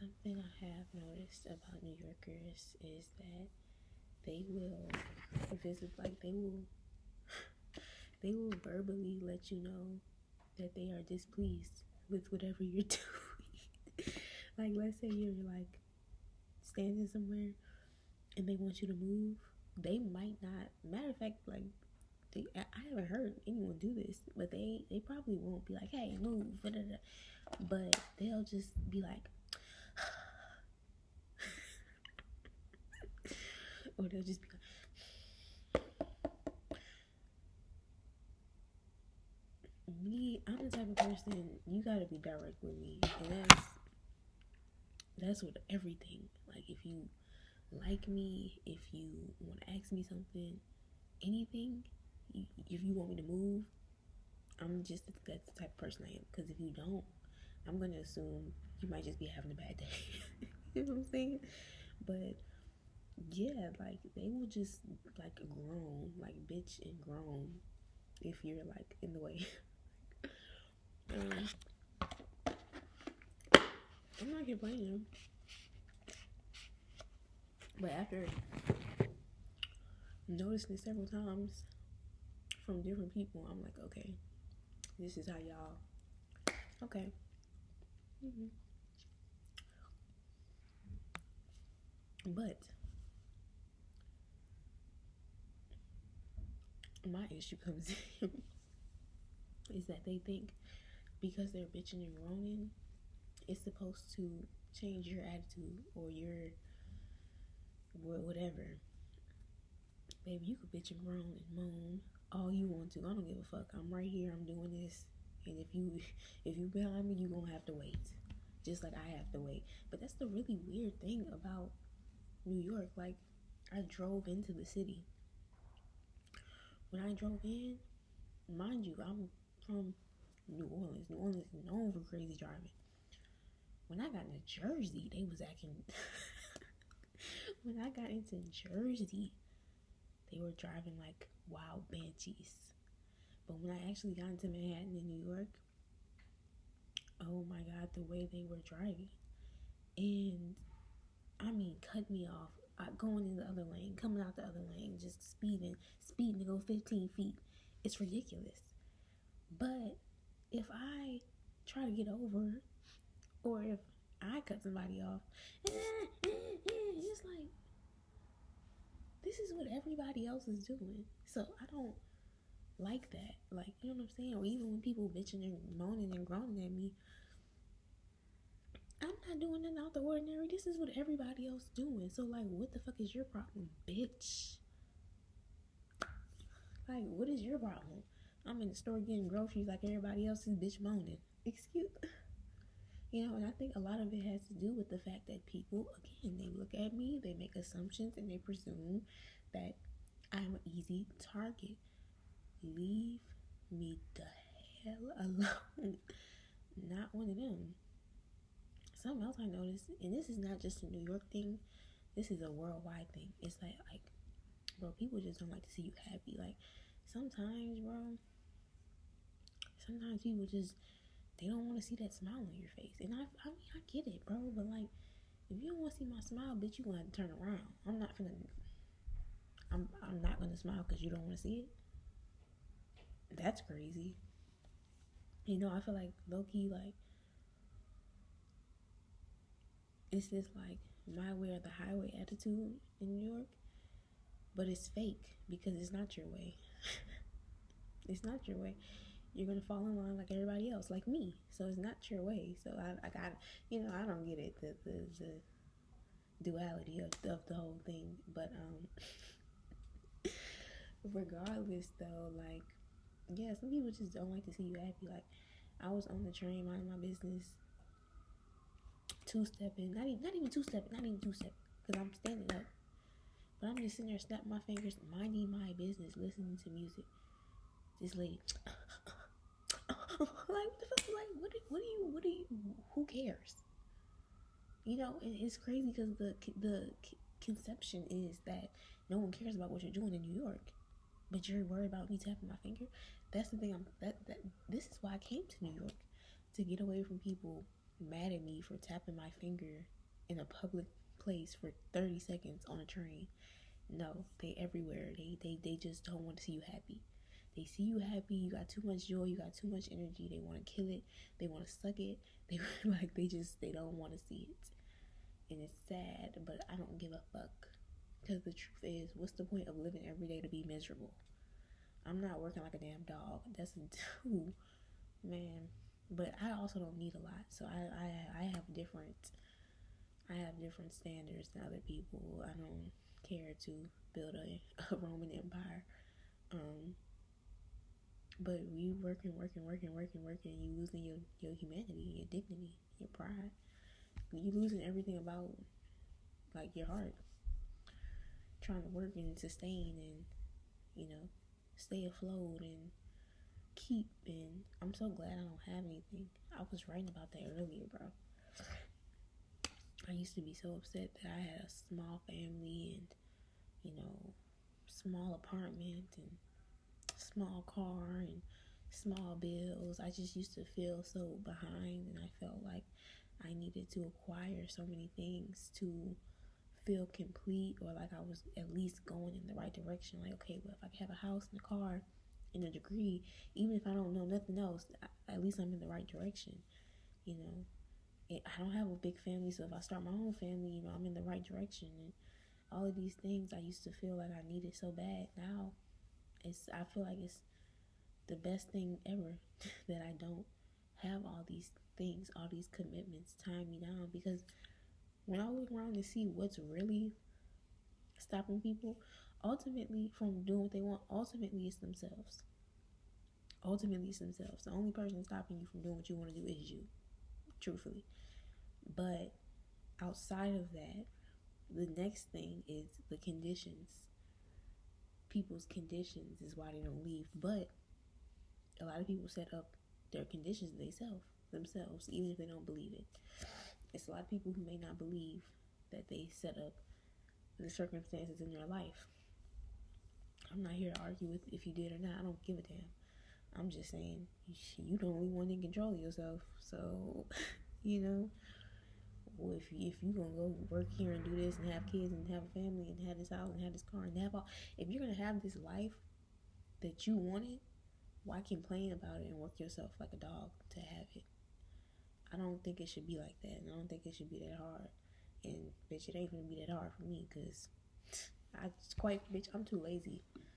Something I have noticed about New Yorkers is that they will visit, like they will verbally let you know that they are displeased with whatever you're doing. Like, let's say you're like standing somewhere and they want you to move. They might not. Matter of fact, like I haven't heard anyone do this, but they probably won't be like, "Hey, move," but they'll just be like, or they'll just be like, me. I'm the type of person you gotta be direct with me, and that's with everything. Like if you like me, if you want to ask me something, anything, if you want me to move, I'm just that's the type of person I am. Because if you don't, I'm gonna assume you might just be having a bad day. You know what I'm saying? But yeah, like they will just like groan, like bitch and groan if you're like in the way. um, I'm not complaining, but after noticing it several times from different people, I'm like, okay, this is how y'all. Okay. hmm But my issue comes in is that they think because they're bitching and groaning, it's supposed to change your attitude or your whatever. Baby, you could bitch and groan and moan all you want to. I don't give a fuck. I'm right here. I'm doing this, and if you behind me, you gonna have to wait, just like I have to wait. But that's the really weird thing about New York. Like, I drove into the city. When I drove in, mind you, I'm from New Orleans. New Orleans is known for crazy driving. When I got into Jersey, they was acting. When I got into Jersey, they were driving like wild banshees. But when I actually got into Manhattan in New York, oh my god, the way they were driving. And I mean, cut me off, going in the other lane, coming out the other lane, just speeding to go 15 feet. It's ridiculous. But if I try to get over, or if I cut somebody off, it's like, this is what everybody else is doing. So I don't like that. Like, you know what I'm saying? Or even when people bitching and moaning and groaning at me, I'm not doing nothing out the ordinary. This is what everybody else doing. So like, what the fuck is your problem, bitch? Like, what is your problem? I'm in the store getting groceries like everybody else is bitch moaning. Excuse, and I think a lot of it has to do with the fact that people, again, they look at me, they make assumptions, and they presume that I'm an easy target. Leave me the hell alone. Not one of them. Something else I noticed, and this is not just a New York thing, this is a worldwide thing. It's like, bro, people just don't like to see you happy. Like, sometimes, bro, sometimes people just, they don't want to see that smile on your face. And I mean, I get it, bro, but like, if you don't want to see my smile, bitch, you gonna have to turn around. I'm not gonna smile because you don't want to see it. That's crazy. I feel like low key, like, it's this like my way or the highway attitude in New York, but it's fake because it's not your way. It's not your way. You're gonna fall in line like everybody else, like me. So it's not your way. So I got, I don't get it, the duality of the whole thing. But regardless though, like, yeah, some people just don't like to see you happy. Like, I was on the train minding my business, two-stepping, not even two-stepping, because I'm standing up. But I'm just sitting there snapping my fingers, minding my business, listening to music. This lady, like, what the fuck? Like, what do you, who cares? And it's crazy because the conception is that no one cares about what you're doing in New York, but you're worried about me tapping my finger. That's the thing. This is why I came to New York, to get away from people mad at me for tapping my finger in a public place for 30 seconds on a train. No, they everywhere. They just don't want to see you happy. They see you happy, you got too much joy, you got too much energy, they want to kill it, they want to suck it, they like they don't want to see it. And it's sad, but I don't give a fuck. Because the truth is, what's the point of living every day to be miserable? I'm not working like a damn dog. That's too, man. But I also don't need a lot, so I have different standards than other people. I don't care to build a Roman Empire. Um, but you working, you losing your humanity, your dignity, your pride. You losing everything about like your heart. Trying to work and sustain and, you know, stay afloat and keep. And I'm so glad I don't have anything. I was writing about that earlier, bro. I used to be so upset that I had a small family and, you know, small apartment and small car and small bills. I just used to feel so behind, and I felt like I needed to acquire so many things to feel complete, or like I was at least going in the right direction. Like, okay, well, if I have a house and a car and a degree, even if I don't know nothing else, at least I'm in the right direction. You know, I don't have a big family, so if I start my own family, you know, I'm in the right direction. And all of these things I used to feel like I needed so bad. Now, I feel like it's the best thing ever that I don't have all these things, all these commitments tying me down. Because when I look around and see what's really stopping people, ultimately, from doing what they want, ultimately it's themselves. Ultimately it's themselves. The only person stopping you from doing what you want to do is you, truthfully. But outside of that, the next thing is the conditions. People's conditions is why they don't leave. But a lot of people set up their conditions themselves, even if they don't believe it. It's a lot of people who may not believe that they set up the circumstances in their life. I'm not here to argue with if you did or not. I don't give a damn. I'm just saying you the only one in control of yourself. So, you know, well, if you gonna go work here and do this and have kids and have a family and have this house and have this car and have all, if you're gonna have this life that you wanted, why complain about it and work yourself like a dog to have it? I don't think it should be like that, and I don't think it should be that hard. And bitch, it ain't gonna be that hard for me, cause bitch, I'm too lazy.